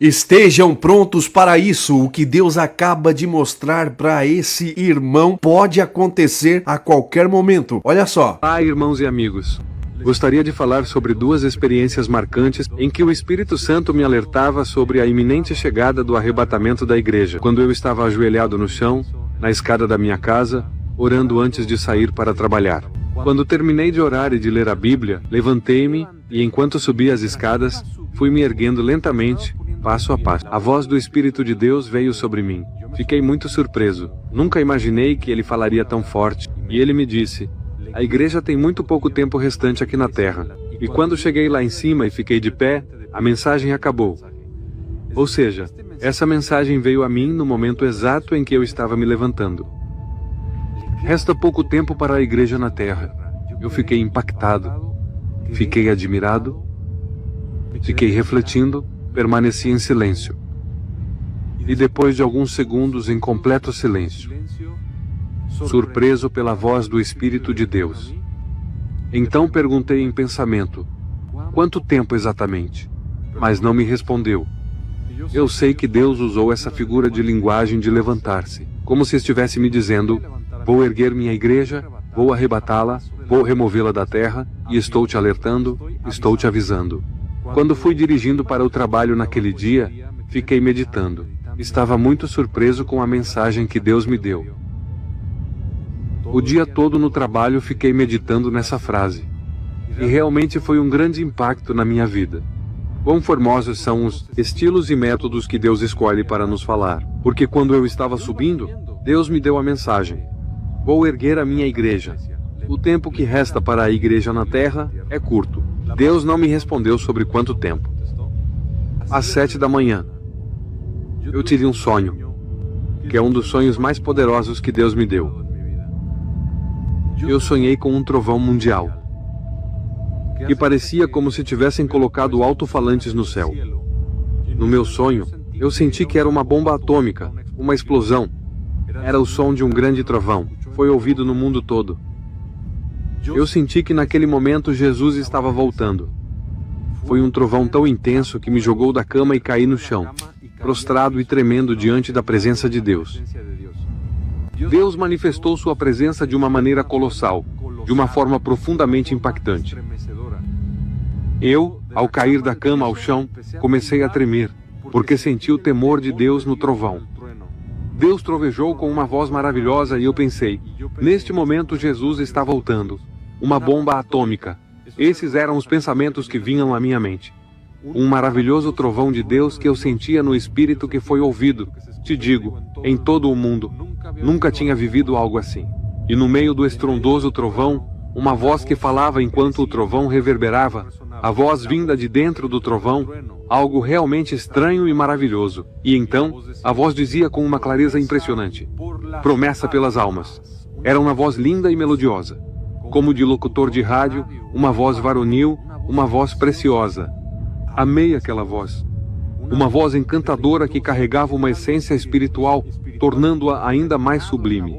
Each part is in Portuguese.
Estejam prontos para isso. O que Deus acaba de mostrar para esse irmão pode acontecer a qualquer momento. Olha só. Olá, irmãos e amigos. Gostaria de falar sobre duas experiências marcantes em que o Espírito Santo me alertava sobre a iminente chegada do arrebatamento da igreja. Quando eu estava ajoelhado no chão, na escada da minha casa, orando antes de sair para trabalhar. Quando terminei de orar e de ler a Bíblia, levantei-me e, enquanto subia as escadas, fui me erguendo lentamente, passo a passo. A voz do Espírito de Deus veio sobre mim. Fiquei muito surpreso. Nunca imaginei que ele falaria tão forte. E ele me disse: a igreja tem muito pouco tempo restante aqui na terra. E quando cheguei lá em cima e fiquei de pé, a mensagem acabou. Ou seja, essa mensagem veio a mim no momento exato em que eu estava me levantando. Resta pouco tempo para a igreja na terra. Eu fiquei impactado. Fiquei admirado. Fiquei refletindo. Permaneci em silêncio. E depois de alguns segundos em completo silêncio, surpreso pela voz do Espírito de Deus, então perguntei em pensamento: quanto tempo exatamente? Mas não me respondeu. Eu sei que Deus usou essa figura de linguagem de levantar-se, como se estivesse me dizendo: vou erguer minha igreja, vou arrebatá-la, vou removê-la da terra, e estou te alertando, estou te avisando. Quando fui dirigindo para o trabalho naquele dia, fiquei meditando. Estava muito surpreso com a mensagem que Deus me deu. O dia todo no trabalho fiquei meditando nessa frase. E realmente foi um grande impacto na minha vida. Quão formosos são os estilos e métodos que Deus escolhe para nos falar. Porque quando eu estava subindo, Deus me deu a mensagem: vou erguer a minha igreja. O tempo que resta para a igreja na terra é curto. Deus não me respondeu sobre quanto tempo. Às 7 da manhã, eu tive um sonho, que é um dos sonhos mais poderosos que Deus me deu. Eu sonhei com um trovão mundial, que parecia como se tivessem colocado alto-falantes no céu. No meu sonho, eu senti que era uma bomba atômica, uma explosão. Era o som de um grande trovão. Foi ouvido no mundo todo. Eu senti que naquele momento Jesus estava voltando. Foi um trovão tão intenso que me jogou da cama e caí no chão, prostrado e tremendo diante da presença de Deus. Deus manifestou sua presença de uma maneira colossal, de uma forma profundamente impactante. Eu, ao cair da cama ao chão, comecei a tremer, porque senti o temor de Deus no trovão. Deus trovejou com uma voz maravilhosa e eu pensei: neste momento Jesus está voltando. Uma bomba atômica. Esses eram os pensamentos que vinham à minha mente. Um maravilhoso trovão de Deus que eu sentia no espírito que foi ouvido, te digo, em todo o mundo. Nunca tinha vivido algo assim. E no meio do estrondoso trovão, uma voz que falava enquanto o trovão reverberava, a voz vinda de dentro do trovão, algo realmente estranho e maravilhoso. E então, a voz dizia com uma clareza impressionante: promessa pelas almas. Era uma voz linda e melodiosa, como de locutor de rádio, uma voz varonil, uma voz preciosa. Amei aquela voz. Uma voz encantadora que carregava uma essência espiritual, tornando-a ainda mais sublime.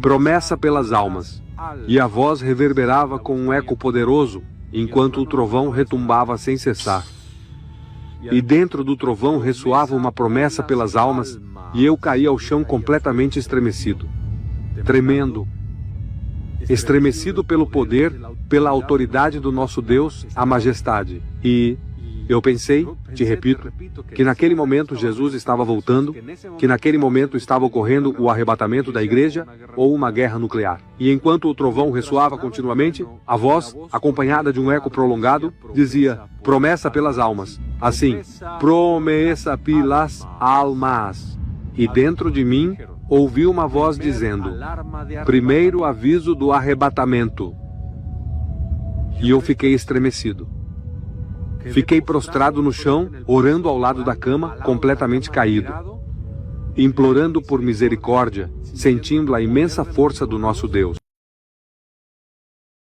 Promessa pelas almas. E a voz reverberava com um eco poderoso, enquanto o trovão retumbava sem cessar. E dentro do trovão ressoava uma promessa pelas almas, e eu caí ao chão completamente estremecido. Tremendo. Estremecido pelo poder, pela autoridade do nosso Deus, a majestade. E eu pensei, te repito, que naquele momento Jesus estava voltando, que naquele momento estava ocorrendo o arrebatamento da igreja ou uma guerra nuclear. E enquanto o trovão ressoava continuamente, a voz, acompanhada de um eco prolongado, dizia: promessa pelas almas. Assim, promessa pelas almas. E dentro de mim, ouvi uma voz dizendo: primeiro aviso do arrebatamento. E eu fiquei estremecido. Fiquei prostrado no chão, orando ao lado da cama, completamente caído, implorando por misericórdia, sentindo a imensa força do nosso Deus.